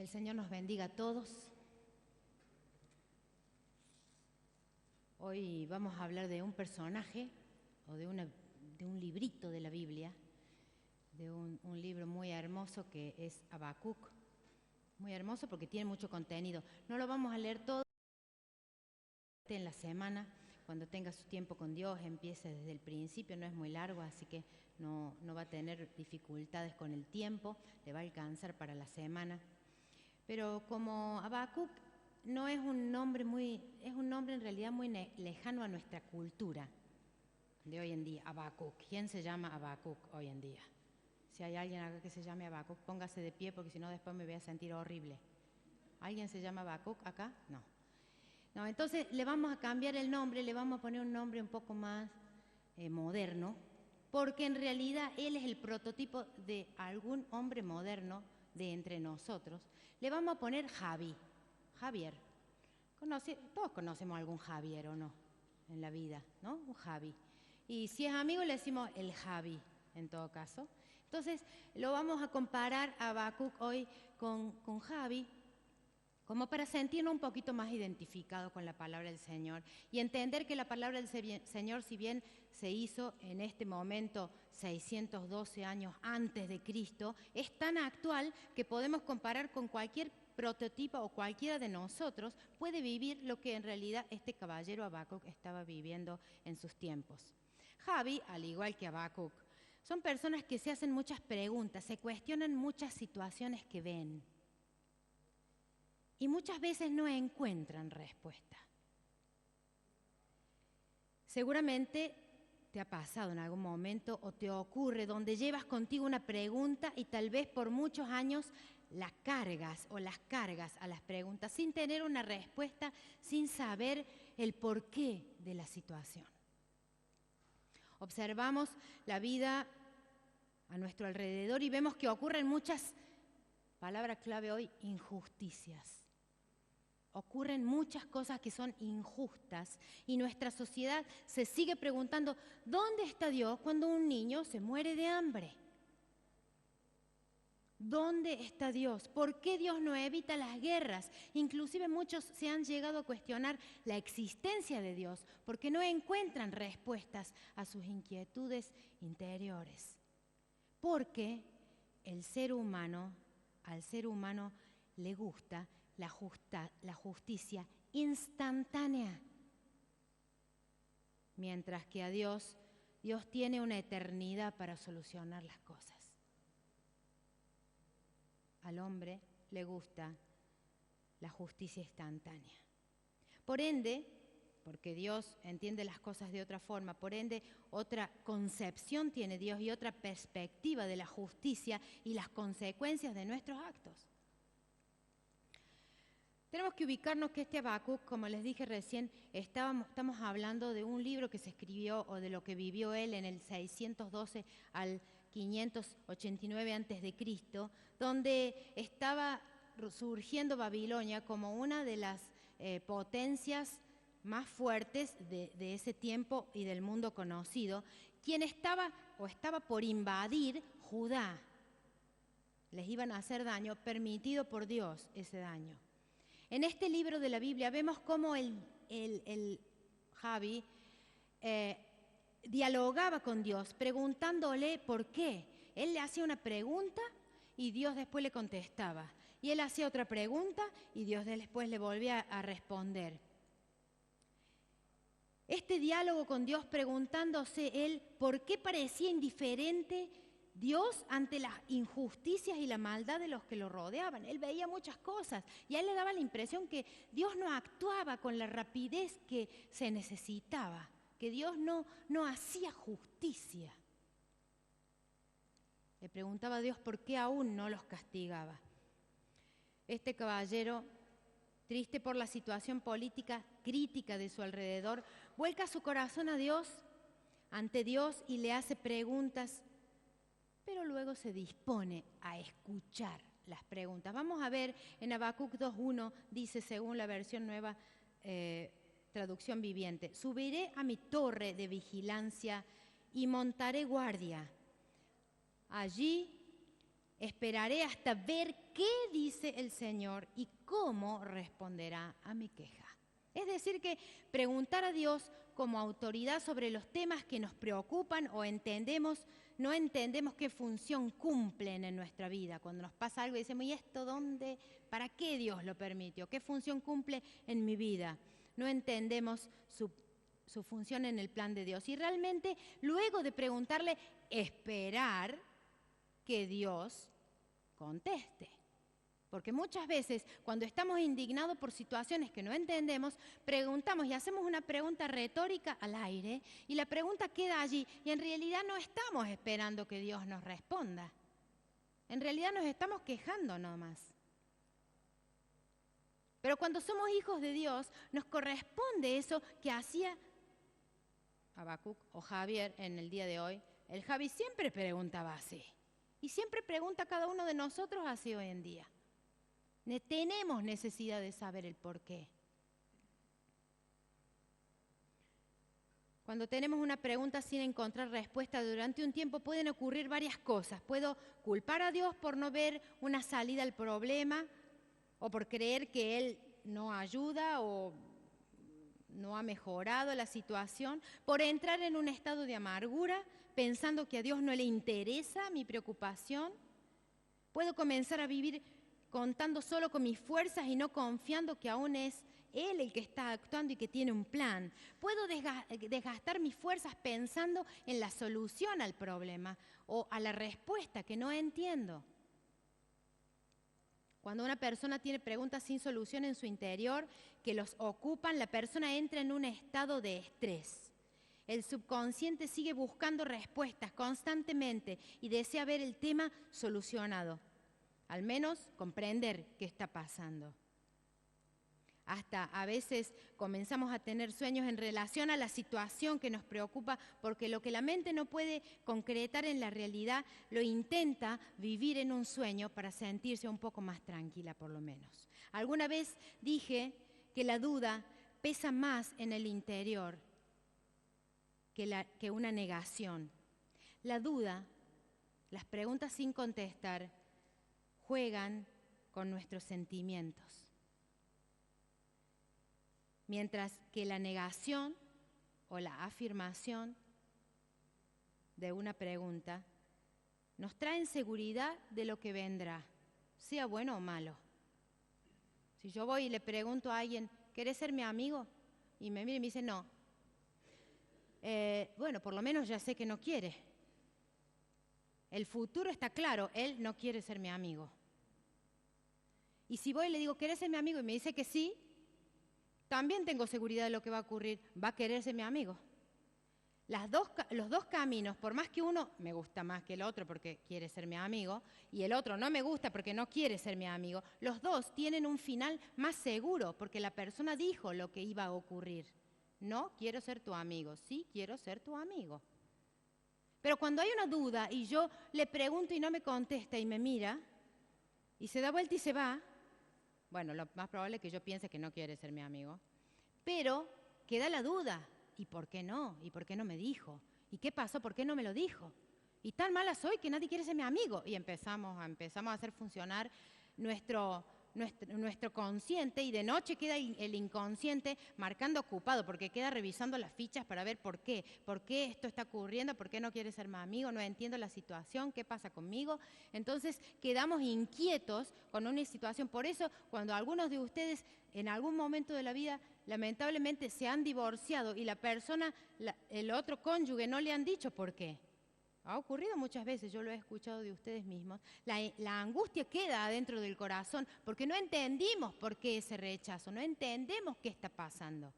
Que el Señor nos bendiga a todos. Hoy vamos a hablar de un personaje o de un librito de la Biblia, de un libro muy hermoso que es Habacuc. Muy hermoso porque tiene mucho contenido. No lo vamos a leer todo en la semana. Cuando tenga su tiempo con Dios, empiece desde el principio, no es muy largo, así que no va a tener dificultades con el tiempo, le va a alcanzar para la semana. Pero como Habacuc no es un nombre es un nombre en realidad muy lejano a nuestra cultura de hoy en día. Habacuc, ¿quién se llama Habacuc hoy en día? Si hay alguien acá que se llame Habacuc, póngase de pie porque si no después me voy a sentir horrible. ¿Alguien se llama Habacuc acá? No, entonces le vamos a cambiar el nombre, le vamos a poner un nombre un poco más moderno, porque en realidad él es el prototipo de algún hombre moderno de entre nosotros. Le vamos a poner Javier. Todos conocemos a algún Javier o no en la vida, ¿no? Un Javi. Y si es amigo le decimos el Javi, en todo caso. Entonces lo vamos a comparar a Habacuc hoy con Javi, como para sentirnos un poquito más identificados con la palabra del Señor y entender que la palabra del Señor, si bien se hizo en este momento 612 años antes de Cristo, es tan actual que podemos comparar con cualquier prototipo o cualquiera de nosotros puede vivir lo que en realidad este caballero Habacuc estaba viviendo en sus tiempos. Javi, al igual que Habacuc, son personas que se hacen muchas preguntas, se cuestionan muchas situaciones que ven. Y muchas veces no encuentran respuesta. Seguramente te ha pasado en algún momento o te ocurre donde llevas contigo una pregunta y tal vez por muchos años las cargas a las preguntas sin tener una respuesta, sin saber el porqué de la situación. Observamos la vida a nuestro alrededor y vemos que ocurren muchas, palabra clave hoy, injusticias. Ocurren muchas cosas que son injustas y nuestra sociedad se sigue preguntando, ¿dónde está Dios cuando un niño se muere de hambre? ¿Dónde está Dios? ¿Por qué Dios no evita las guerras? Inclusive muchos se han llegado a cuestionar la existencia de Dios porque no encuentran respuestas a sus inquietudes interiores. Porque al ser humano le gusta la justicia instantánea. Mientras que a Dios tiene una eternidad para solucionar las cosas. Al hombre le gusta la justicia instantánea. Por ende, porque Dios entiende las cosas de otra forma, por ende, otra concepción tiene Dios y otra perspectiva de la justicia y las consecuencias de nuestros actos. Tenemos que ubicarnos que este Habacuc, como les dije recién, estamos hablando de un libro que se escribió o de lo que vivió él en el 612 al 589 a.C., donde estaba surgiendo Babilonia como una de las potencias más fuertes de ese tiempo y del mundo conocido, quien estaba por invadir Judá. Les iban a hacer daño, permitido por Dios ese daño. En este libro de la Biblia vemos cómo el Javi dialogaba con Dios, preguntándole por qué. Él le hacía una pregunta y Dios después le contestaba. Y él hacía otra pregunta y Dios después le volvía a responder. Este diálogo con Dios preguntándose él por qué parecía indiferente Dios ante las injusticias y la maldad de los que lo rodeaban. Él veía muchas cosas y a él le daba la impresión que Dios no actuaba con la rapidez que se necesitaba, que Dios no hacía justicia. Le preguntaba a Dios por qué aún no los castigaba. Este caballero, triste por la situación política crítica de su alrededor, vuelca su corazón a Dios, ante Dios y le hace preguntas, pero luego se dispone a escuchar las preguntas. Vamos a ver en Habacuc 2:1, dice según la versión nueva traducción viviente, subiré a mi torre de vigilancia y montaré guardia. Allí Esperaré hasta ver qué dice el Señor y cómo responderá a mi queja. Es decir, que preguntar a Dios como autoridad sobre los temas que nos preocupan o no entendemos qué función cumplen en nuestra vida. Cuando nos pasa algo y decimos, ¿y esto dónde? ¿Para qué Dios lo permitió? ¿Qué función cumple en mi vida? No entendemos su función en el plan de Dios. Y realmente, luego de preguntarle, esperar que Dios conteste. Porque muchas veces, cuando estamos indignados por situaciones que no entendemos, preguntamos y hacemos una pregunta retórica al aire y la pregunta queda allí y en realidad no estamos esperando que Dios nos responda. En realidad nos estamos quejando nomás. Pero cuando somos hijos de Dios, nos corresponde eso que hacía Habacuc o Javier en el día de hoy. El Javi siempre preguntaba así. Y siempre pregunta a cada uno de nosotros así hoy en día. Tenemos necesidad de saber el porqué. Cuando tenemos una pregunta sin encontrar respuesta durante un tiempo pueden ocurrir varias cosas. Puedo culpar a Dios por no ver una salida al problema o por creer que Él no ayuda o no ha mejorado la situación, por entrar en un estado de amargura pensando que a Dios no le interesa mi preocupación. Puedo comenzar a vivir contando solo con mis fuerzas y no confiando que aún es Él el que está actuando y que tiene un plan. Puedo desgastar mis fuerzas pensando en la solución al problema o a la respuesta que no entiendo. Cuando una persona tiene preguntas sin solución en su interior que los ocupan, la persona entra en un estado de estrés. El subconsciente sigue buscando respuestas constantemente y desea ver el tema solucionado. Al menos comprender qué está pasando. Hasta a veces comenzamos a tener sueños en relación a la situación que nos preocupa, porque lo que la mente no puede concretar en la realidad, lo intenta vivir en un sueño para sentirse un poco más tranquila por lo menos. Alguna vez dije que la duda pesa más en el interior que una negación. La duda, las preguntas sin contestar, juegan con nuestros sentimientos. Mientras que la negación o la afirmación de una pregunta nos traen seguridad de lo que vendrá, sea bueno o malo. Si yo voy y le pregunto a alguien, ¿querés ser mi amigo? Y me mira y me dice, no. Bueno, por lo menos ya sé que no quiere. El futuro está claro, él no quiere ser mi amigo. Y si voy y le digo, ¿querés ser mi amigo? Y me dice que sí, también tengo seguridad de lo que va a ocurrir. Va a querer ser mi amigo. Los dos caminos, por más que uno me gusta más que el otro porque quiere ser mi amigo, y el otro no me gusta porque no quiere ser mi amigo, los dos tienen un final más seguro porque la persona dijo lo que iba a ocurrir. No quiero ser tu amigo, sí quiero ser tu amigo. Pero cuando hay una duda y yo le pregunto y no me contesta y me mira y se da vuelta y se va, bueno, lo más probable es que yo piense que no quiere ser mi amigo, pero queda la duda. ¿Y por qué no? ¿Y por qué no me dijo? ¿Y qué pasó? ¿Por qué no me lo dijo? Y tan mala soy que nadie quiere ser mi amigo. Y empezamos a hacer funcionar nuestro consciente, y de noche queda el inconsciente marcando ocupado porque queda revisando las fichas para ver por qué esto está ocurriendo, por qué no quiere ser mi amigo, no entiendo la situación, qué pasa conmigo. Entonces quedamos inquietos con una situación. Por eso cuando algunos de ustedes en algún momento de la vida lamentablemente se han divorciado y la persona, el otro cónyuge no le han dicho por qué. Ha ocurrido muchas veces, yo lo he escuchado de ustedes mismos. La angustia queda adentro del corazón porque no entendimos por qué ese rechazo, no entendemos qué está pasando.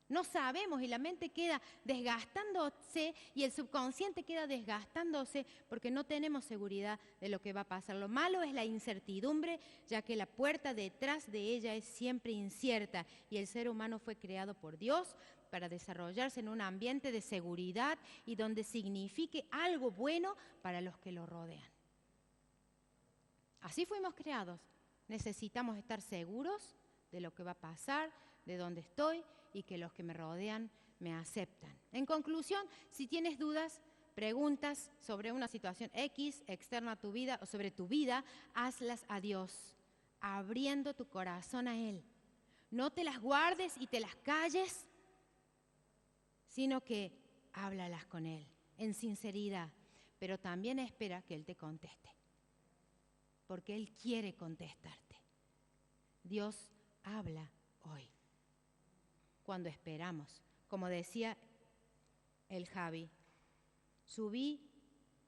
No sabemos y la mente queda desgastándose y el subconsciente queda desgastándose porque no tenemos seguridad de lo que va a pasar. Lo malo es la incertidumbre, ya que la puerta detrás de ella es siempre incierta y el ser humano fue creado por Dios para desarrollarse en un ambiente de seguridad y donde signifique algo bueno para los que lo rodean. Así fuimos creados. Necesitamos estar seguros de lo que va a pasar, de dónde estoy y que los que me rodean me aceptan. En conclusión, si tienes dudas, preguntas sobre una situación X, externa a tu vida o sobre tu vida, hazlas a Dios, abriendo tu corazón a Él. No te las guardes y te las calles, sino que háblalas con Él en sinceridad, pero también espera que Él te conteste, porque Él quiere contestarte. Dios habla hoy, cuando esperamos. Como decía el Javi,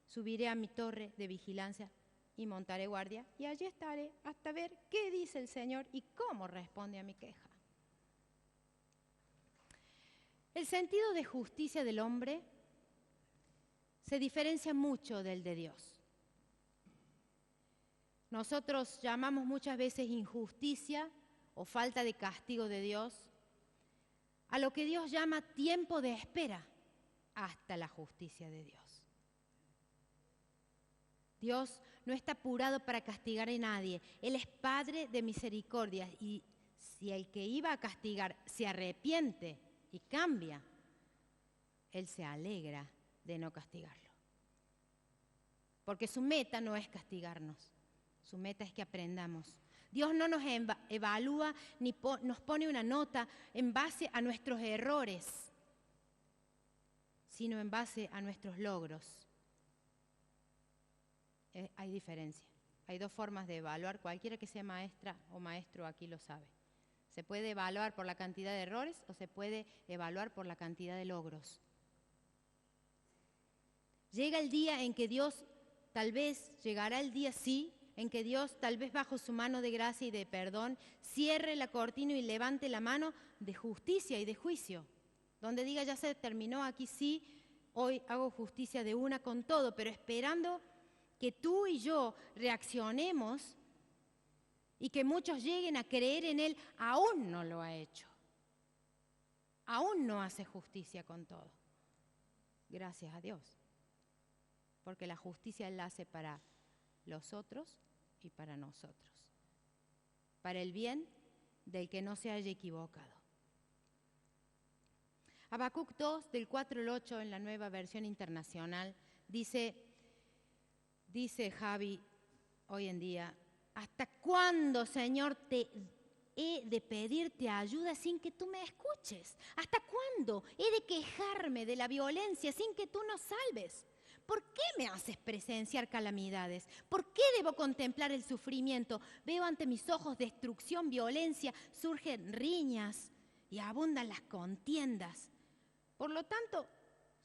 subiré a mi torre de vigilancia y montaré guardia, y allí estaré hasta ver qué dice el Señor y cómo responde a mi queja. El sentido de justicia del hombre se diferencia mucho del de Dios. Nosotros llamamos muchas veces injusticia o falta de castigo de Dios a lo que Dios llama tiempo de espera hasta la justicia de Dios. Dios no está apurado para castigar a nadie. Él es Padre de misericordia, y si el que iba a castigar se arrepiente y cambia, Él se alegra de no castigarlo. Porque su meta no es castigarnos, su meta es que aprendamos. Dios no nos evalúa ni nos pone una nota en base a nuestros errores, sino en base a nuestros logros. Hay diferencia. Hay dos formas de evaluar. Cualquiera que sea maestra o maestro aquí lo sabe. Se puede evaluar por la cantidad de errores o se puede evaluar por la cantidad de logros. Llega el día en que Dios, tal vez llegará el día, sí, en que Dios, tal vez bajo su mano de gracia y de perdón, cierre la cortina y levante la mano de justicia y de juicio. Donde diga, ya se terminó, aquí sí, hoy hago justicia de una con todo, pero esperando que tú y yo reaccionemos y que muchos lleguen a creer en Él. Aún no lo ha hecho. Aún no hace justicia con todo. Gracias a Dios. Porque la justicia Él la hace para los otros y para nosotros. Para el bien del que no se haya equivocado. Habacuc 2, del 4 al 8, en la Nueva Versión Internacional, dice Javi hoy en día, ¿hasta cuándo, Señor, te he de pedirte ayuda sin que tú me escuches? ¿Hasta cuándo he de quejarme de la violencia sin que tú nos salves? ¿Por qué me haces presenciar calamidades? ¿Por qué debo contemplar el sufrimiento? Veo ante mis ojos destrucción, violencia, surgen riñas y abundan las contiendas. Por lo tanto,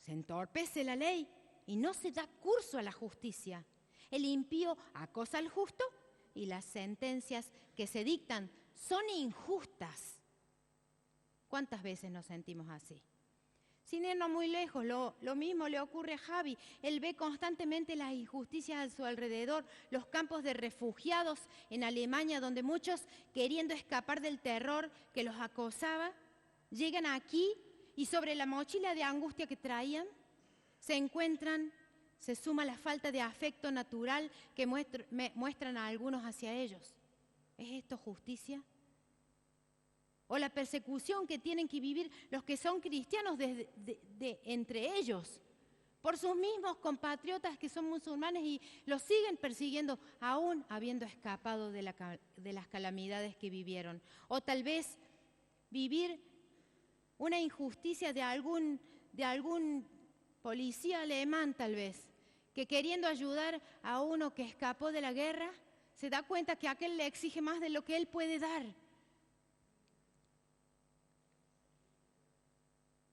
se entorpece la ley y no se da curso a la justicia. El impío acosa al justo y las sentencias que se dictan son injustas. ¿Cuántas veces nos sentimos así? Sin irnos muy lejos, lo mismo le ocurre a Javi. Él ve constantemente las injusticias a su alrededor, los campos de refugiados en Alemania, donde muchos, queriendo escapar del terror que los acosaba, llegan aquí y sobre la mochila de angustia que traían, se suma la falta de afecto natural que muestran a algunos hacia ellos. ¿Es esto justicia? O la persecución que tienen que vivir los que son cristianos entre ellos, por sus mismos compatriotas que son musulmanes y los siguen persiguiendo, aún habiendo escapado de las calamidades que vivieron. O tal vez vivir una injusticia de algún policía alemán, tal vez, que queriendo ayudar a uno que escapó de la guerra, se da cuenta que aquel le exige más de lo que él puede dar.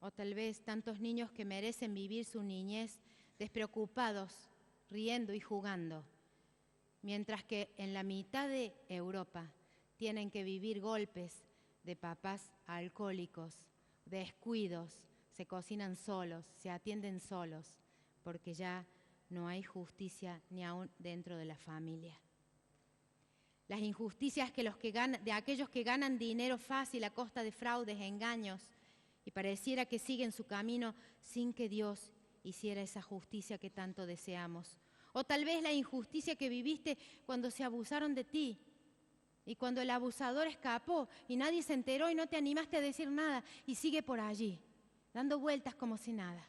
O tal vez tantos niños que merecen vivir su niñez despreocupados, riendo y jugando, mientras que en la mitad de Europa tienen que vivir golpes de papás alcohólicos, descuidos, se cocinan solos, se atienden solos, porque ya no hay justicia ni aún dentro de la familia. Las injusticias de aquellos que ganan dinero fácil a costa de fraudes, engaños, y pareciera que siguen su camino sin que Dios hiciera esa justicia que tanto deseamos. O tal vez la injusticia que viviste cuando se abusaron de ti y cuando el abusador escapó y nadie se enteró y no te animaste a decir nada y sigue por allí, dando vueltas como si nada.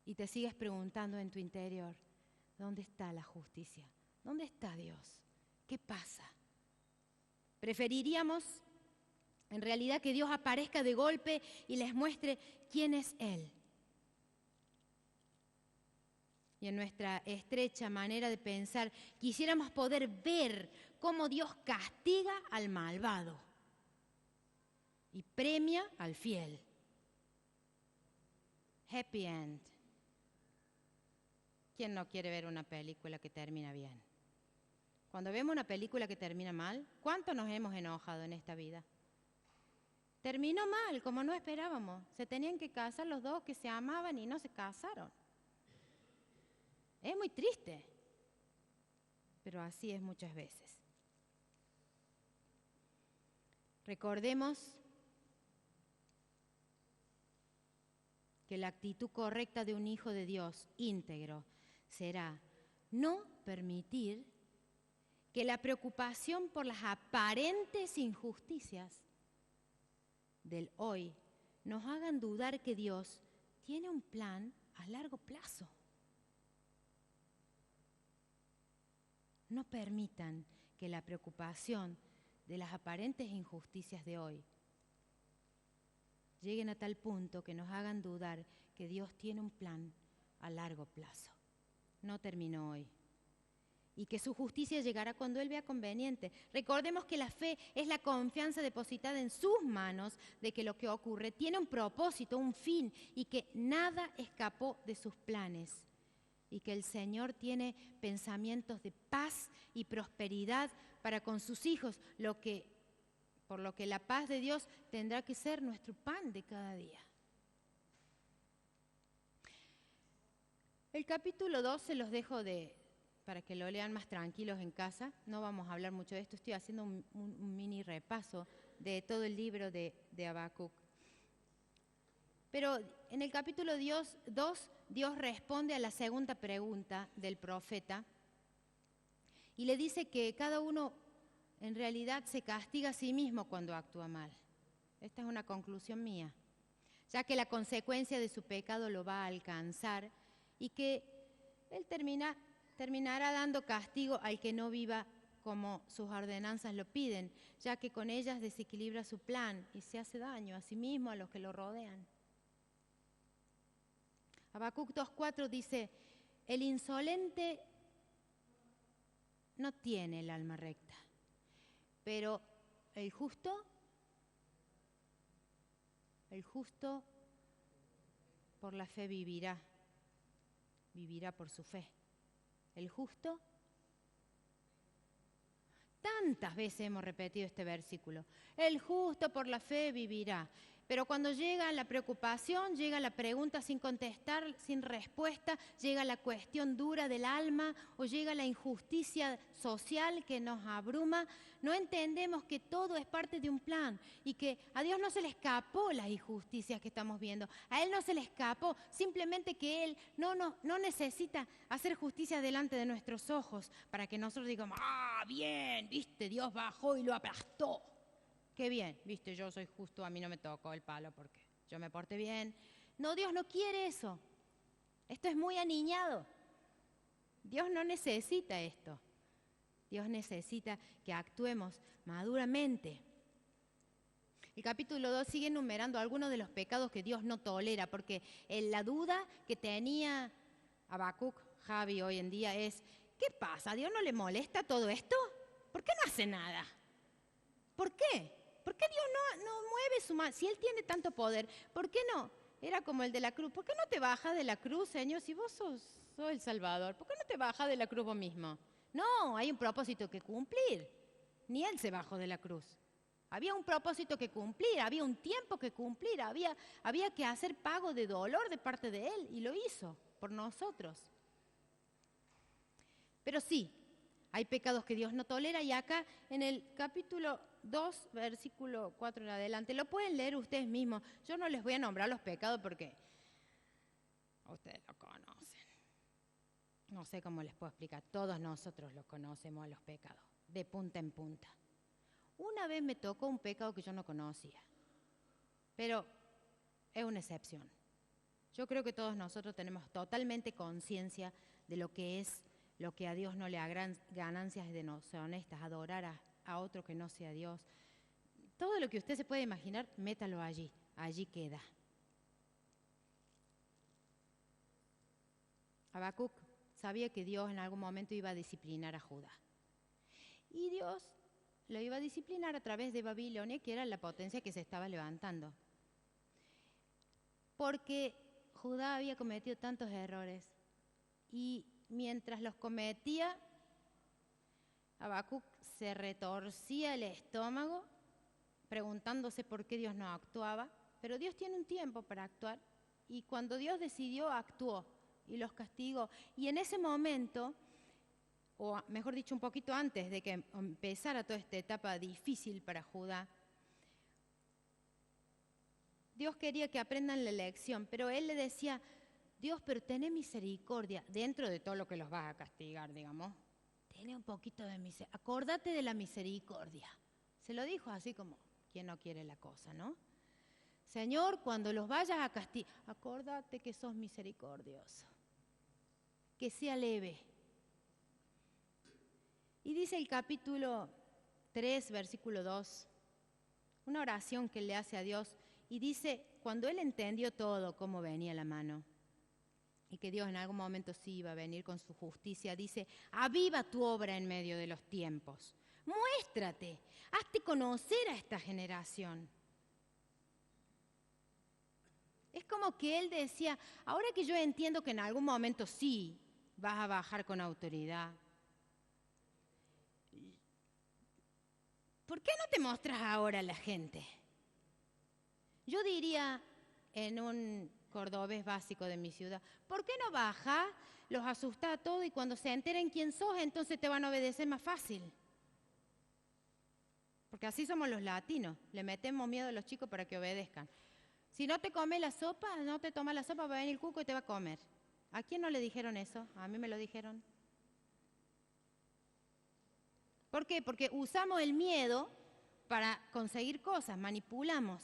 y te sigues preguntando en tu interior, ¿dónde está la justicia? ¿Dónde está Dios? ¿Qué pasa? Preferiríamos, en realidad, que Dios aparezca de golpe y les muestre quién es Él. Y en nuestra estrecha manera de pensar, quisiéramos poder ver cómo Dios castiga al malvado y premia al fiel. Happy end. ¿Quién no quiere ver una película que termina bien? Cuando vemos una película que termina mal, ¿cuánto nos hemos enojado en esta vida? Terminó mal, como no esperábamos. Se tenían que casar los dos que se amaban y no se casaron. Es muy triste, pero así es muchas veces. Recordemos que la actitud correcta de un hijo de Dios íntegro será no permitir que la preocupación por las aparentes injusticias del hoy nos hagan dudar que Dios tiene un plan a largo plazo. No permitan que la preocupación de las aparentes injusticias de hoy lleguen a tal punto que nos hagan dudar que Dios tiene un plan a largo plazo. No terminó hoy. Y que su justicia llegará cuando Él vea conveniente. Recordemos que la fe es la confianza depositada en sus manos de que lo que ocurre tiene un propósito, un fin, y que nada escapó de sus planes. Y que el Señor tiene pensamientos de paz y prosperidad para con sus hijos, por lo que la paz de Dios tendrá que ser nuestro pan de cada día. El capítulo 2 se los dejo para que lo lean más tranquilos en casa. No vamos a hablar mucho de esto, estoy haciendo un mini repaso de todo el libro de Habacuc. Pero en el capítulo 2, Dios responde a la segunda pregunta del profeta y le dice que cada uno en realidad se castiga a sí mismo cuando actúa mal. Esta es una conclusión mía, ya que la consecuencia de su pecado lo va a alcanzar y que Él terminará dando castigo al que no viva como sus ordenanzas lo piden, ya que con ellas desequilibra su plan y se hace daño a sí mismo, a los que lo rodean. Habacuc 2:4 dice, el insolente no tiene el alma recta, pero el justo por la fe vivirá por su fe. El justo, tantas veces hemos repetido este versículo, el justo por la fe vivirá. Pero cuando llega la preocupación, llega la pregunta sin contestar, sin respuesta, llega la cuestión dura del alma o llega la injusticia social que nos abruma, no entendemos que todo es parte de un plan y que a Dios no se le escapó las injusticias que estamos viendo. A Él no se le escapó, simplemente que Él no necesita hacer justicia delante de nuestros ojos para que nosotros digamos, bien, viste, Dios bajó y lo aplastó. Qué bien, viste, yo soy justo, a mí no me tocó el palo porque yo me porté bien. No, Dios no quiere eso. Esto es muy aniñado. Dios no necesita esto. Dios necesita que actuemos maduramente. El capítulo 2 sigue enumerando algunos de los pecados que Dios no tolera, porque la duda que tenía Habacuc, Javi, hoy en día es, ¿qué pasa? ¿A Dios no le molesta todo esto? ¿Por qué no hace nada? ¿Por qué? ¿Por qué Dios no mueve su mano? Si Él tiene tanto poder, ¿por qué no? Era como el de la cruz. ¿Por qué no te bajas de la cruz, Señor? Si vos sos el Salvador, ¿por qué no te bajas de la cruz vos mismo? No, hay un propósito que cumplir. Ni Él se bajó de la cruz. Había un propósito que cumplir, había un tiempo que cumplir, había que hacer pago de dolor de parte de Él y lo hizo por nosotros. Pero sí, hay pecados que Dios no tolera y acá en el capítulo 2, versículo 4 en adelante, lo pueden leer ustedes mismos. Yo no les voy a nombrar los pecados porque ustedes lo conocen. No sé cómo les puedo explicar. Todos nosotros los conocemos a los pecados, de punta en punta. Una vez me tocó un pecado que yo no conocía, pero es una excepción. Yo creo que todos nosotros tenemos totalmente conciencia de lo que es, lo que a Dios no le hagan ganancias deshonestas, adorar a otro que no sea Dios. Todo lo que usted se puede imaginar, métalo allí, allí queda. Habacuc sabía que Dios en algún momento iba a disciplinar a Judá. Y Dios lo iba a disciplinar a través de Babilonia, que era la potencia que se estaba levantando. Porque Judá había cometido tantos errores y mientras los cometía, Habacuc se retorcía el estómago preguntándose por qué Dios no actuaba, pero Dios tiene un tiempo para actuar y cuando Dios decidió, actuó y los castigó. Y en ese momento, o mejor dicho, un poquito antes de que empezara toda esta etapa difícil para Judá, Dios quería que aprendan la lección, pero Él le decía, Dios, pero tené misericordia, dentro de todo lo que los vas a castigar, digamos, tené un poquito de misericordia, acordate de la misericordia. Se lo dijo así como quien no quiere la cosa, ¿no? Señor, cuando los vayas a castigar, acordate que sos misericordioso, que sea leve. Y dice el capítulo 3, versículo 2, una oración que le hace a Dios, y dice, cuando él entendió todo, cómo venía la mano, y que Dios en algún momento sí iba a venir con su justicia, dice, aviva tu obra en medio de los tiempos, muéstrate, hazte conocer a esta generación. Es como que él decía, ahora que yo entiendo que en algún momento sí vas a bajar con autoridad, ¿por qué no te mostras ahora a la gente? Yo diría en un cordobés básico de mi ciudad, ¿por qué no bajás, los asustás a todos y cuando se enteren quién sos, entonces te van a obedecer más fácil? Porque así somos los latinos, le metemos miedo a los chicos para que obedezcan. Si no te comes la sopa, no te tomas la sopa, va a venir el cuco y te va a comer. ¿A quién no le dijeron eso? A mí me lo dijeron. ¿Por qué? Porque usamos el miedo para conseguir cosas, manipulamos.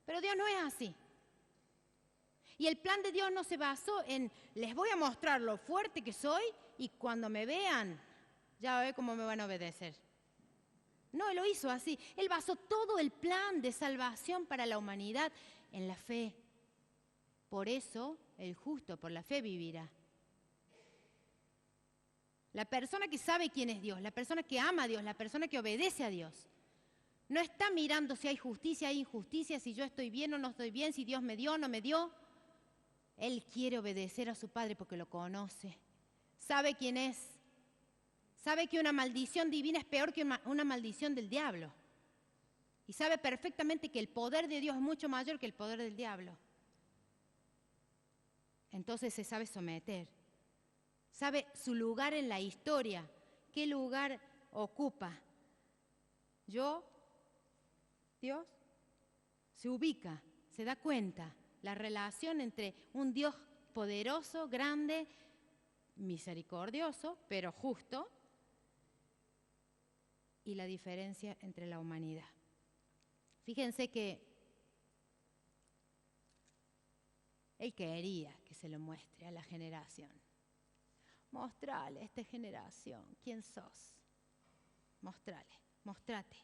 Pero Dios no es así. Y el plan de Dios no se basó en, les voy a mostrar lo fuerte que soy y cuando me vean, ya va a ver cómo me van a obedecer. No, Él lo hizo así. Él basó todo el plan de salvación para la humanidad en la fe. Por eso, el justo por la fe vivirá. La persona que sabe quién es Dios, la persona que ama a Dios, la persona que obedece a Dios, no está mirando si hay justicia, hay injusticia, si yo estoy bien o no estoy bien, si Dios me dio o no me dio. Él quiere obedecer a su Padre porque lo conoce, sabe quién es, sabe que una maldición divina es peor que una maldición del diablo. Y sabe perfectamente que el poder de Dios es mucho mayor que el poder del diablo. Entonces se sabe someter, sabe su lugar en la historia, qué lugar ocupa. Dios se ubica, se da cuenta la relación entre un Dios poderoso, grande, misericordioso, pero justo, y la diferencia entre la humanidad. Fíjense que Él quería que se lo muestre a la generación. Mostrale a esta generación quién sos. Mostrate,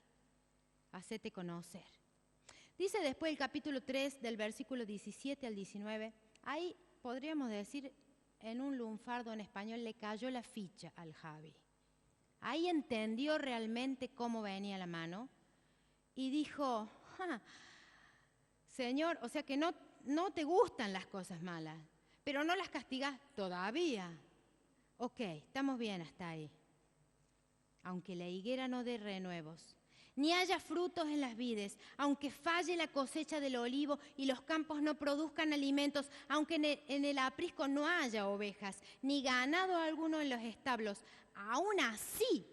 hacete conocer. Dice después el capítulo 3 del versículo 17 al 19, ahí podríamos decir en un lunfardo en español, le cayó la ficha al Javi. Ahí entendió realmente cómo venía la mano y dijo, Señor, o sea que no te gustan las cosas malas, pero no las castigas todavía. Ok, estamos bien hasta ahí. Aunque la higuera no dé renuevos, ni haya frutos en las vides, aunque falle la cosecha del olivo y los campos no produzcan alimentos, aunque en el aprisco no haya ovejas, ni ganado alguno en los establos, aún así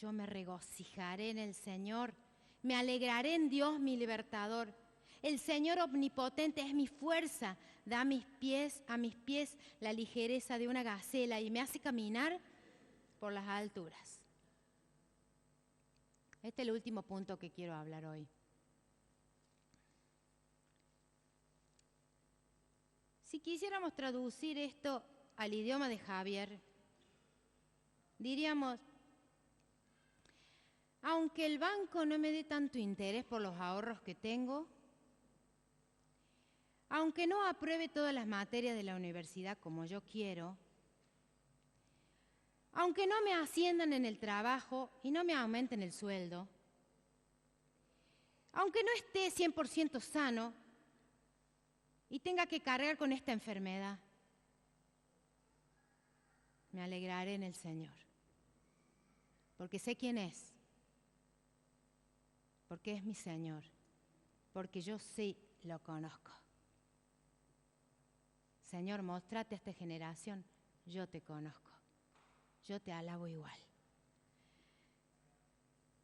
yo me regocijaré en el Señor, me alegraré en Dios mi libertador. El Señor omnipotente es mi fuerza, da a mis pies la ligereza de una gacela y me hace caminar por las alturas. Este es el último punto que quiero hablar hoy. quisiéramos traducir esto al idioma de Javier, diríamos, aunque el banco no me dé tanto interés por los ahorros que tengo, aunque no apruebe todas las materias de la universidad como yo quiero, aunque no me asciendan en el trabajo y no me aumenten el sueldo, aunque no esté 100% sano y tenga que cargar con esta enfermedad, me alegraré en el Señor, porque sé quién es, porque es mi Señor, porque yo sí lo conozco. Señor, mostrate a esta generación, yo te conozco, yo te alabo igual.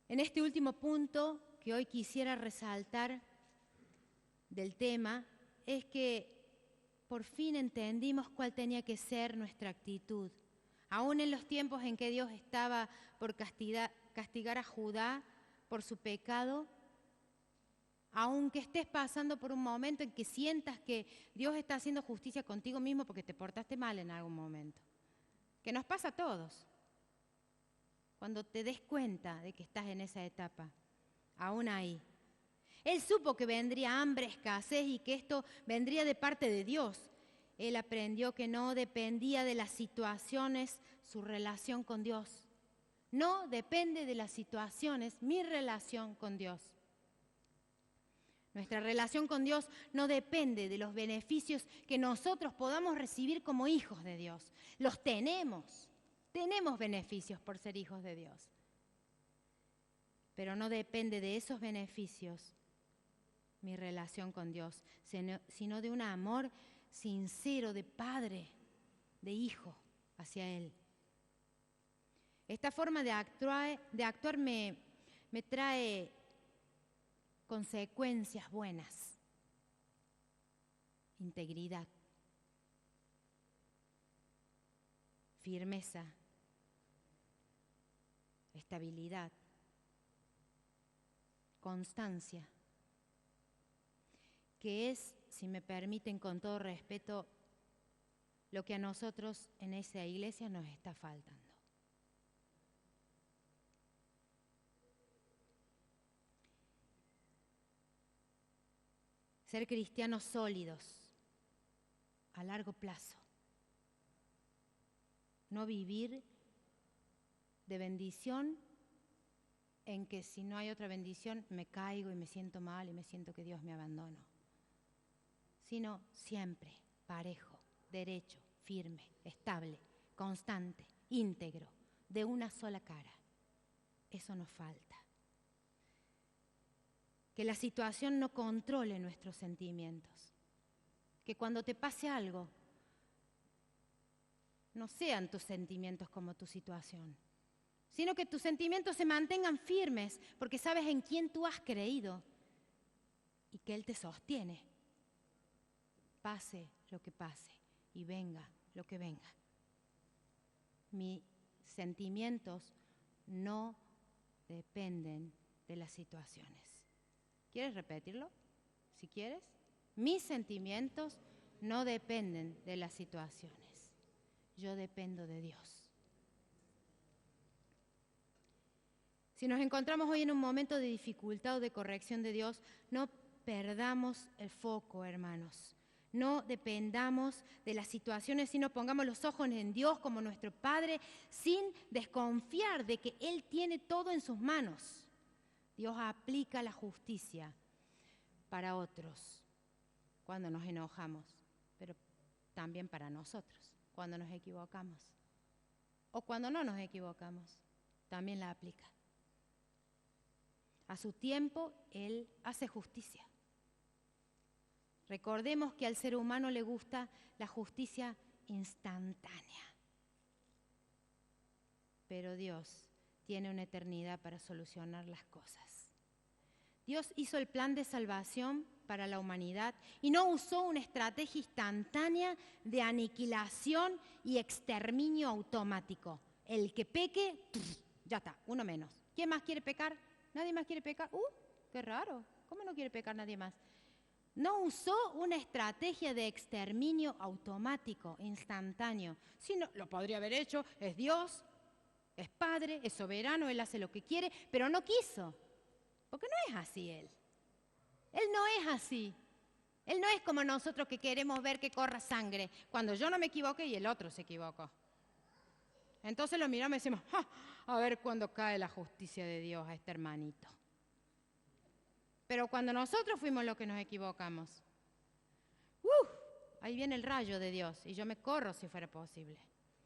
En este último punto que hoy quisiera resaltar del tema es que por fin entendimos cuál tenía que ser nuestra actitud. Aún en los tiempos en que Dios estaba por castigar a Judá por su pecado, aunque estés pasando por un momento en que sientas que Dios está haciendo justicia contigo mismo porque te portaste mal en algún momento, que nos pasa a todos, cuando te des cuenta de que estás en esa etapa, aún ahí. Él supo que vendría hambre, escasez y que esto vendría de parte de Dios. Él aprendió que no dependía de las situaciones su relación con Dios. No depende de las situaciones mi relación con Dios. Nuestra relación con Dios no depende de los beneficios que nosotros podamos recibir como hijos de Dios. Los tenemos. Tenemos beneficios por ser hijos de Dios. Pero no depende de esos beneficios mi relación con Dios, sino de un amor sincero de padre, de hijo hacia Él. Esta forma de actuar me trae consecuencias buenas, integridad, firmeza, estabilidad, constancia, que es, si me permiten con todo respeto, lo que a nosotros en esa iglesia nos está faltando. Ser cristianos sólidos, a largo plazo. No vivir de bendición en que si no hay otra bendición me caigo y me siento mal y me siento que Dios me abandonó. Sino siempre parejo, derecho, firme, estable, constante, íntegro, de una sola cara. Eso nos falta. Que la situación no controle nuestros sentimientos. Que cuando te pase algo, no sean tus sentimientos como tu situación, sino que tus sentimientos se mantengan firmes porque sabes en quién tú has creído y que Él te sostiene. Pase lo que pase y venga lo que venga. Mis sentimientos no dependen de las situaciones. ¿Quieres repetirlo? Si quieres. Mis sentimientos no dependen de las situaciones. Yo dependo de Dios. Si nos encontramos hoy en un momento de dificultad o de corrección de Dios, no perdamos el foco, hermanos. No dependamos de las situaciones, sino pongamos los ojos en Dios como nuestro Padre, sin desconfiar de que Él tiene todo en sus manos. Dios aplica la justicia para otros cuando nos enojamos, pero también para nosotros cuando nos equivocamos. O cuando no nos equivocamos, también la aplica. A su tiempo, Él hace justicia. Recordemos que al ser humano le gusta la justicia instantánea. Pero Dios tiene una eternidad para solucionar las cosas. Dios hizo el plan de salvación para la humanidad y no usó una estrategia instantánea de aniquilación y exterminio automático. El que peque, ya está, uno menos. ¿Quién más quiere pecar? ¿Nadie más quiere pecar? Qué raro. ¿Cómo no quiere pecar nadie más? No usó una estrategia de exterminio automático, instantáneo. Sino, lo podría haber hecho, es Dios, es Padre, es soberano, Él hace lo que quiere, pero no quiso. Porque no es así Él. Él no es así. Él no es como nosotros que queremos ver que corra sangre cuando yo no me equivoqué y el otro se equivocó. Entonces lo miramos y decimos, a ver cuándo cae la justicia de Dios a este hermanito. Pero cuando nosotros fuimos los que nos equivocamos, ahí viene el rayo de Dios y yo me corro si fuera posible.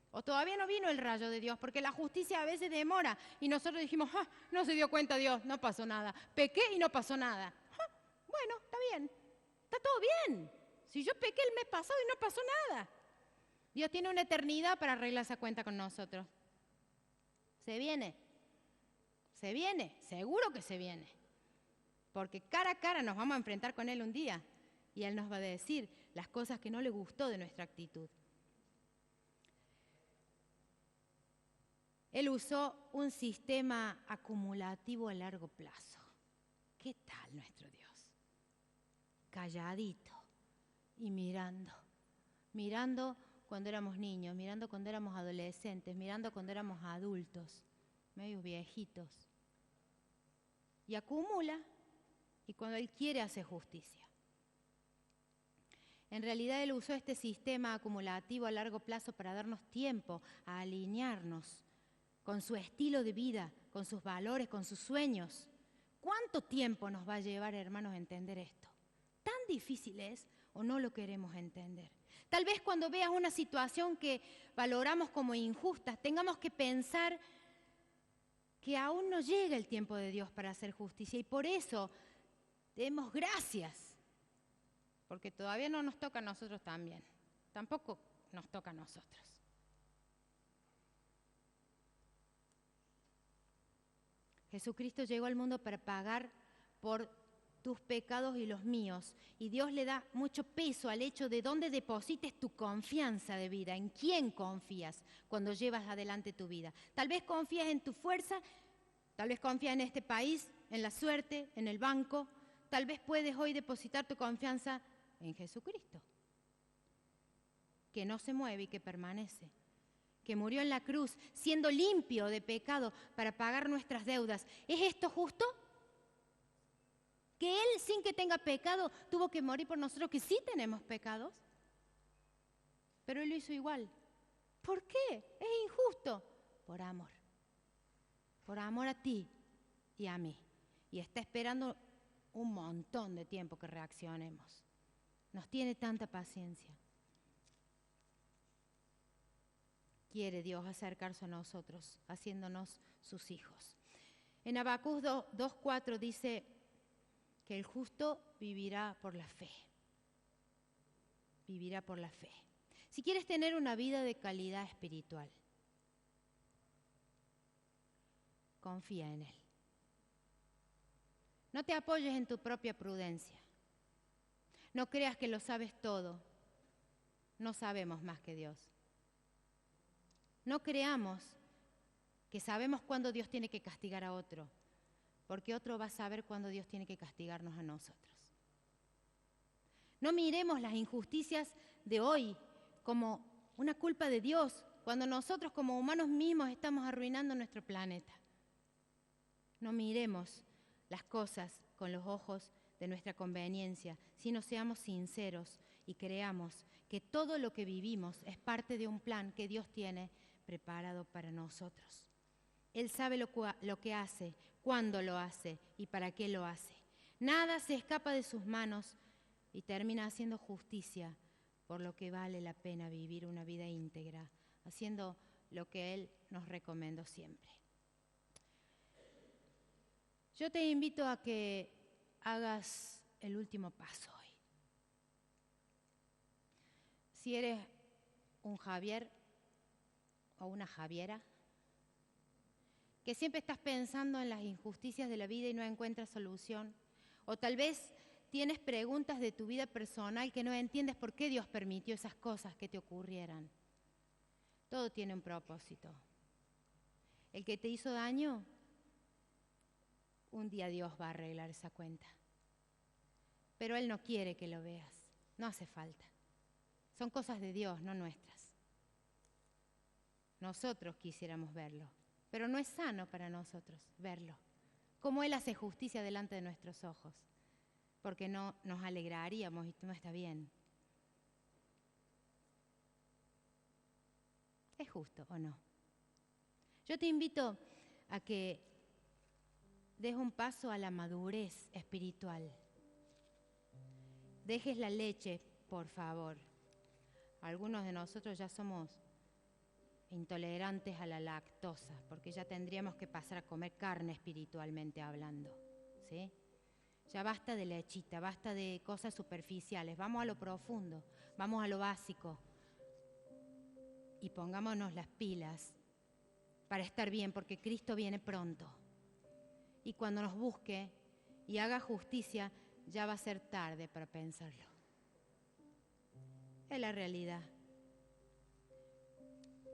O todavía no vino el rayo de Dios, porque la justicia a veces demora y nosotros dijimos, no se dio cuenta Dios, no pasó nada. Pequé y no pasó nada. Bueno, está bien, está todo bien. Si yo pequé el mes pasado y no pasó nada. Dios tiene una eternidad para arreglar esa cuenta con nosotros. Se viene, seguro que se viene. Porque cara a cara nos vamos a enfrentar con Él un día y Él nos va a decir las cosas que no le gustó de nuestra actitud. Él usó un sistema acumulativo a largo plazo. ¿Qué tal nuestro Dios? Calladito y mirando cuando éramos niños, mirando cuando éramos adolescentes, mirando cuando éramos adultos, medio viejitos. Y acumula. Y cuando Él quiere hace justicia. En realidad Él usó este sistema acumulativo a largo plazo para darnos tiempo a alinearnos con su estilo de vida, con sus valores, con sus sueños. ¿Cuánto tiempo nos va a llevar, hermanos, a entender esto? ¿Tan difícil es o no lo queremos entender? Tal vez cuando veas una situación que valoramos como injusta, tengamos que pensar que aún no llega el tiempo de Dios para hacer justicia y por eso demos gracias, porque todavía no nos toca a nosotros también, tampoco nos toca a nosotros. Jesucristo llegó al mundo para pagar por tus pecados y los míos, y Dios le da mucho peso al hecho de dónde deposites tu confianza de vida, en quién confías cuando llevas adelante tu vida. Tal vez confías en tu fuerza, tal vez confías en este país, en la suerte, en el banco. Tal vez puedes hoy depositar tu confianza en Jesucristo, que no se mueve y que permanece, que murió en la cruz, siendo limpio de pecado para pagar nuestras deudas. ¿Es esto justo? ¿Que Él, sin que tenga pecado, tuvo que morir por nosotros, que sí tenemos pecados? Pero Él lo hizo igual. ¿Por qué? Es injusto. Por amor a ti y a mí. Y está esperando un montón de tiempo que reaccionemos. Nos tiene tanta paciencia. Quiere Dios acercarse a nosotros, haciéndonos sus hijos. En Habacuc 2:4 dice que el justo vivirá por la fe. Vivirá por la fe. Si quieres tener una vida de calidad espiritual, confía en Él. No te apoyes en tu propia prudencia. No creas que lo sabes todo. No sabemos más que Dios. No creamos que sabemos cuándo Dios tiene que castigar a otro, porque otro va a saber cuándo Dios tiene que castigarnos a nosotros. No miremos las injusticias de hoy como una culpa de Dios, cuando nosotros como humanos mismos estamos arruinando nuestro planeta. No miremos las cosas con los ojos de nuestra conveniencia, sino seamos sinceros y creamos que todo lo que vivimos es parte de un plan que Dios tiene preparado para nosotros. Él sabe lo que hace, cuándo lo hace y para qué lo hace. Nada se escapa de sus manos y termina haciendo justicia, por lo que vale la pena vivir una vida íntegra, haciendo lo que Él nos recomendó siempre. Yo te invito a que hagas el último paso hoy. Si eres un Javier o una Javiera, que siempre estás pensando en las injusticias de la vida y no encuentras solución, o tal vez tienes preguntas de tu vida personal que no entiendes por qué Dios permitió esas cosas que te ocurrieran. Todo tiene un propósito. El que te hizo daño, un día Dios va a arreglar esa cuenta. pero Él no quiere que lo veas. No hace falta. Son cosas de Dios, no nuestras. Nosotros quisiéramos verlo, pero no es sano para nosotros verlo. Como Él hace justicia delante de nuestros ojos, porque no nos alegraríamos y no está bien. ¿Es justo o no? Yo te invito a que des un paso a la madurez espiritual. Dejes la leche, por favor. Algunos de nosotros ya somos intolerantes a la lactosa, porque ya tendríamos que pasar a comer carne espiritualmente hablando, ¿sí? Ya basta de lechita, basta de cosas superficiales, vamos a lo profundo, vamos a lo básico y pongámonos las pilas para estar bien, porque Cristo viene pronto. Y cuando nos busque y haga justicia, ya va a ser tarde para pensarlo. Es la realidad.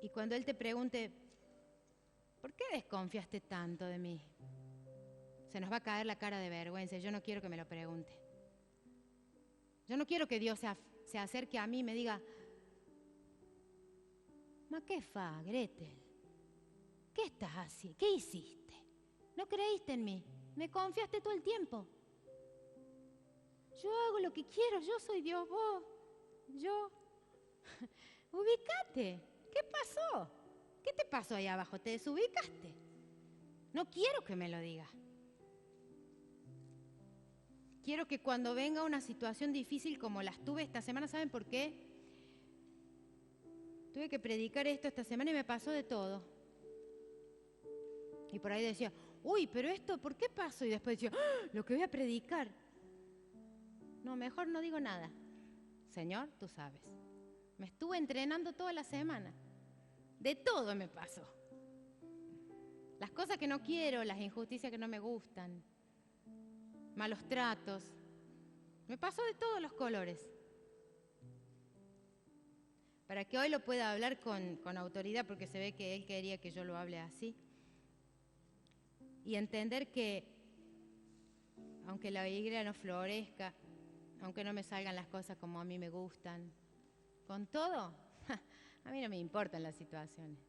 Y cuando Él te pregunte, ¿por qué desconfiaste tanto de mí? Se nos va a caer la cara de vergüenza. Yo no quiero que me lo pregunte. Yo no quiero que Dios se acerque a mí y me diga, ¿ma qué fa, Gretel? ¿Qué estás haciendo? ¿Qué hiciste? ¿No creíste en mí? ¿Me confiaste todo el tiempo? Yo hago lo que quiero, yo soy Dios, vos, yo. Ubícate. ¿Qué pasó? ¿Qué te pasó ahí abajo? ¿Te desubicaste? No quiero que me lo digas. Quiero que cuando venga una situación difícil como las tuve esta semana, ¿saben por qué? Tuve que predicar esto esta semana y me pasó de todo. Y por ahí decía, uy, pero esto, ¿por qué pasó? Y después decía, ¡ah! Lo que voy a predicar. No, mejor no digo nada. Señor, tú sabes. Me estuve entrenando toda la semana. De todo me pasó. Las cosas que no quiero, las injusticias que no me gustan, malos tratos. Me pasó de todos los colores. Para que hoy lo pueda hablar con autoridad, porque se ve que Él quería que yo lo hable así. Y entender que, aunque la iglesia no florezca, aunque no me salgan las cosas como a mí me gustan, con todo, a mí no me importan las situaciones.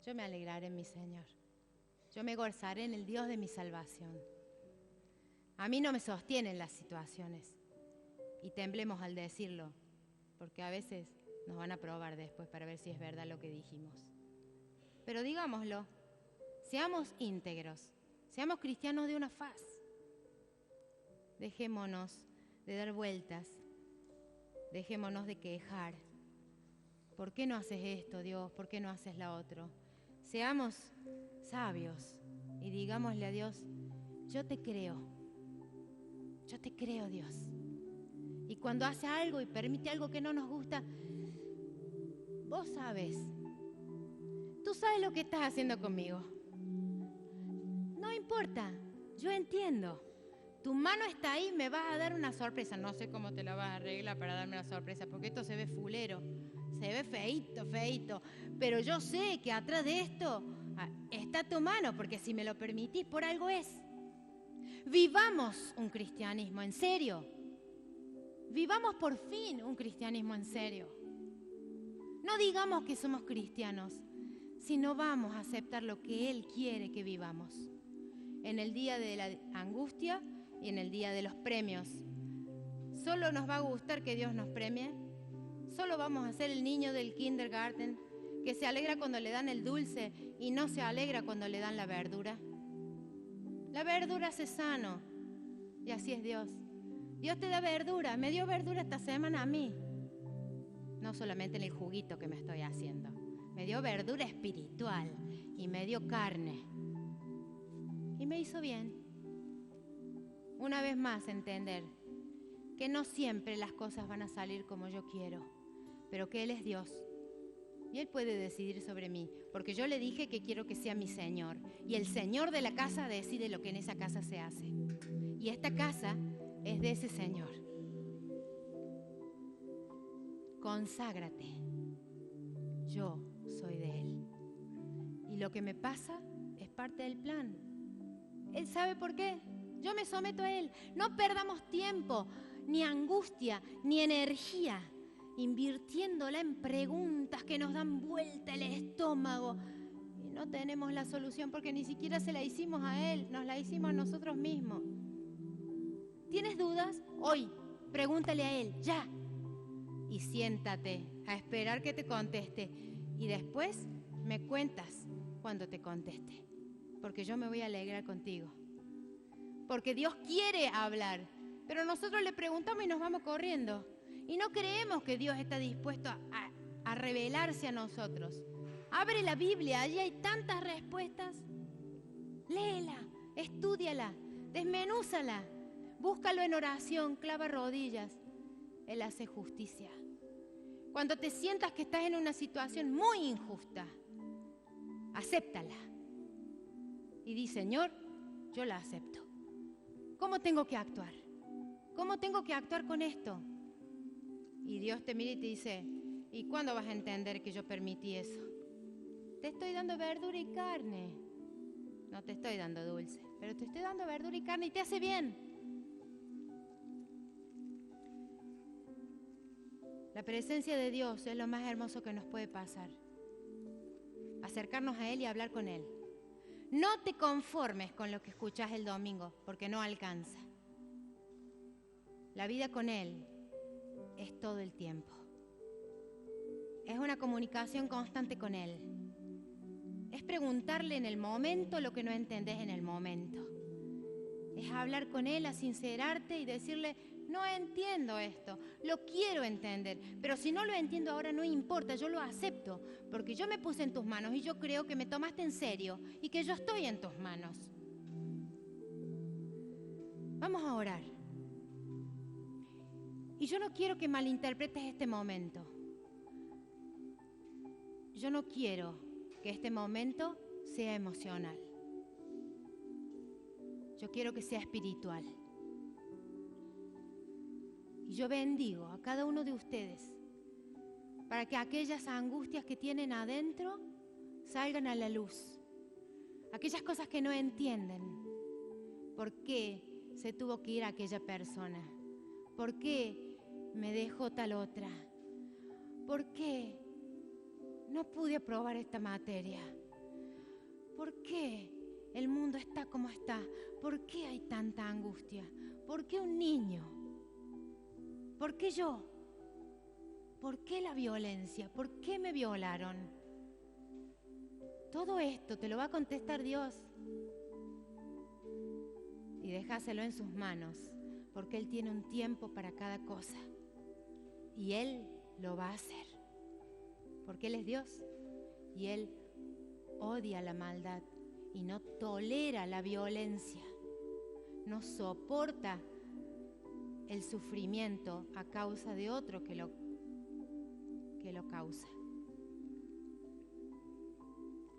Yo me alegraré en mi Señor. Yo me gozaré en el Dios de mi salvación. A mí no me sostienen las situaciones. Y temblemos al decirlo, porque a veces nos van a probar después para ver si es verdad lo que dijimos. Pero digámoslo, seamos íntegros, seamos cristianos de una faz. Dejémonos de dar vueltas, dejémonos de quejar. ¿Por qué no haces esto, Dios? ¿Por qué no haces la otra? Seamos sabios y digámosle a Dios, yo te creo, Dios. Y cuando hace algo y permite algo que no nos gusta, vos sabes, tú sabes lo que estás haciendo conmigo. No importa, yo entiendo. Tu mano está ahí, me vas a dar una sorpresa. No sé cómo te la vas a arreglar para darme la sorpresa, porque esto se ve fulero, se ve feíto, pero yo sé que atrás de esto está tu mano, porque si me lo permitís, por algo es. Vivamos un cristianismo en serio. Vivamos por fin un cristianismo en serio. No digamos que somos cristianos, sino vamos a aceptar lo que Él quiere que vivamos. En el día de la angustia y en el día de los premios. ¿Solo nos va a gustar que Dios nos premie? ¿Solo vamos a ser el niño del kindergarten que se alegra cuando le dan el dulce y no se alegra cuando le dan la verdura? La verdura hace sano y así es Dios. Dios te da verdura, me dio verdura esta semana a mí. No solamente en el juguito que me estoy haciendo. Me dio verdura espiritual y me dio carne. Y me hizo bien. Una vez más entender que no siempre las cosas van a salir como yo quiero, pero que Él es Dios. Y Él puede decidir sobre mí, porque yo le dije que quiero que sea mi Señor. Y el Señor de la casa decide lo que en esa casa se hace. Y esta casa es de ese Señor. Conságrate. Yo soy de Él. Y lo que me pasa es parte del plan. Él sabe por qué. Yo me someto a Él. No perdamos tiempo. ni angustia, ni energía, invirtiéndola en preguntas que nos dan vuelta el estómago. Y no tenemos la solución porque ni siquiera se la hicimos a Él, nos la hicimos a nosotros mismos. ¿Tienes dudas? Hoy, pregúntale a Él, ya. Y siéntate a esperar que te conteste. Y después me cuentas cuando te conteste. Porque yo me voy a alegrar contigo. Porque Dios quiere hablar. Pero nosotros le preguntamos y nos vamos corriendo. Y no creemos que Dios está dispuesto a revelarse a nosotros. Abre la Biblia, allí hay tantas respuestas. Léela, estúdiala, desmenúzala. Búscalo en oración, clava rodillas. Él hace justicia. Cuando te sientas que estás en una situación muy injusta, acéptala. Y di, Señor, yo la acepto. ¿Cómo tengo que actuar? ¿Cómo tengo que actuar con esto? Y Dios te mira y te dice, ¿y cuándo vas a entender que yo permití eso? Te estoy dando verdura y carne. No te estoy dando dulce, pero te estoy dando verdura y carne y te hace bien. La presencia de Dios es lo más hermoso que nos puede pasar. Acercarnos a Él y hablar con Él. No te conformes con lo que escuchás el domingo, porque no alcanza. La vida con Él es todo el tiempo. Es una comunicación constante con Él. Es preguntarle en el momento lo que no entendés en el momento. Es hablar con Él, a sincerarte y decirle, no entiendo esto, lo quiero entender, pero si no lo entiendo ahora no importa, yo lo acepto, porque yo me puse en tus manos y yo creo que me tomaste en serio y que yo estoy en tus manos. Vamos a orar. Y yo no quiero que malinterpretes este momento. Yo no quiero que este momento sea emocional. Yo quiero que sea espiritual. Y yo bendigo a cada uno de ustedes para que aquellas angustias que tienen adentro salgan a la luz. Aquellas cosas que no entienden. ¿Por qué se tuvo que ir aquella persona? ¿Por qué me dejó tal otra? ¿Por qué no pude aprobar esta materia? ¿Por qué el mundo está como está? ¿Por qué hay tanta angustia? ¿Por qué un niño? ¿Por qué yo? ¿Por qué la violencia? ¿Por qué me violaron? Todo esto te lo va a contestar Dios. Y déjaselo en sus manos, porque Él tiene un tiempo para cada cosa. Y Él lo va a hacer. Porque Él es Dios. Y Él odia la maldad y no tolera la violencia. No soporta el sufrimiento a causa de otro que lo causa.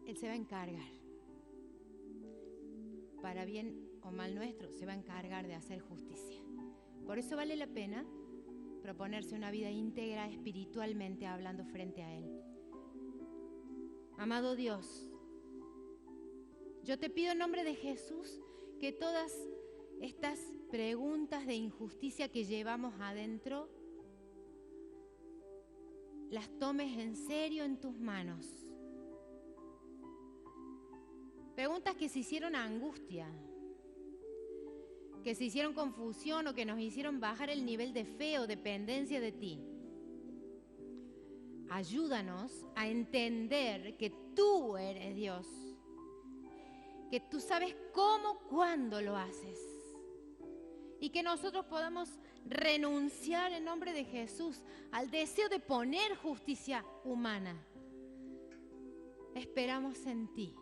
Él se va a encargar, para bien o mal nuestro, se va a encargar de hacer justicia. Por eso vale la pena proponerse una vida íntegra espiritualmente hablando frente a Él. Amado Dios, yo te pido en nombre de Jesús que todas estas preguntas de injusticia que llevamos adentro las tomes en serio en tus manos. Preguntas que se hicieron angustia, que se hicieron confusión o que nos hicieron bajar el nivel de fe o dependencia de ti. Ayúdanos a entender que tú eres Dios, que tú sabes cómo, cuándo lo haces. Y que nosotros podamos renunciar en nombre de Jesús al deseo de poner justicia humana. Esperamos en ti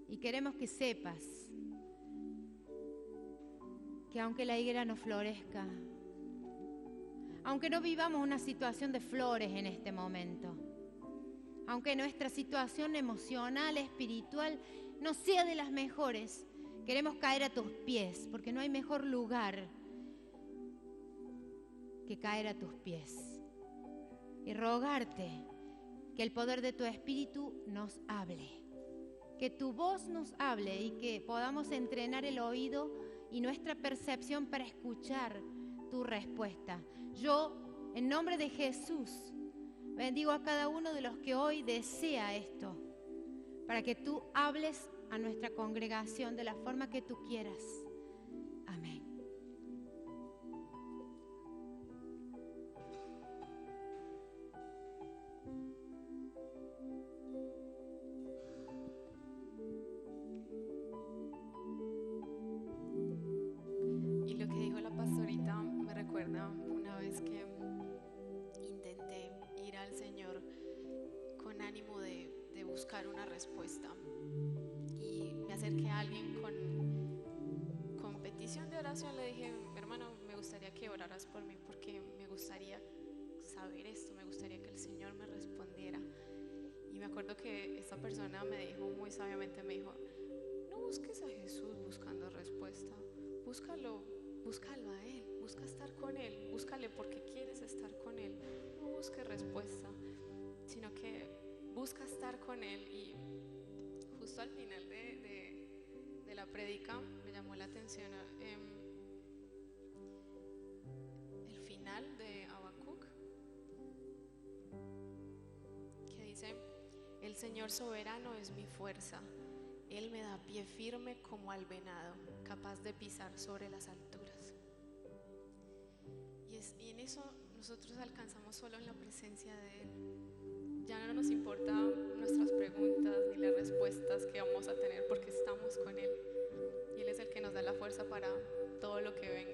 y queremos que sepas que aunque la higuera no florezca, aunque no vivamos una situación de flores en este momento, aunque nuestra situación emocional, espiritual no sea de las mejores, queremos caer a tus pies, porque no hay mejor lugar que caer a tus pies y rogarte que el poder de tu Espíritu nos hable, que tu voz nos hable y que podamos entrenar el oído y nuestra percepción para escuchar tu respuesta. Yo, en nombre de Jesús, bendigo a cada uno de los que hoy desea esto, para que tú hables a nuestra congregación de la forma que tú quieras. Amén. Y lo que dijo la pastorita me recuerda una vez que intenté ir al Señor con ánimo de buscar una respuesta, y me acerqué a alguien con petición de oración. Le dije: hermano, me gustaría que oraras por mí porque me gustaría saber esto, me gustaría que el Señor me respondiera. Y me acuerdo que esta persona me dijo muy sabiamente, me dijo: no busques a Jesús buscando respuesta, búscalo a Él, busca estar con Él, búscale porque quieres estar con Él, no busques respuesta, sino que busca estar con Él. Y justo al final de la prédica me llamó la atención el final de Habacuc, que dice: el Señor soberano es mi fuerza, Él me da pie firme como al venado, capaz de pisar sobre las alturas. Y en eso nosotros alcanzamos solo en la presencia de Él. Ya no nos importan nuestras preguntas ni las respuestas que vamos a tener, porque estamos con Él. Y Él es el que nos da la fuerza para todo lo que venga.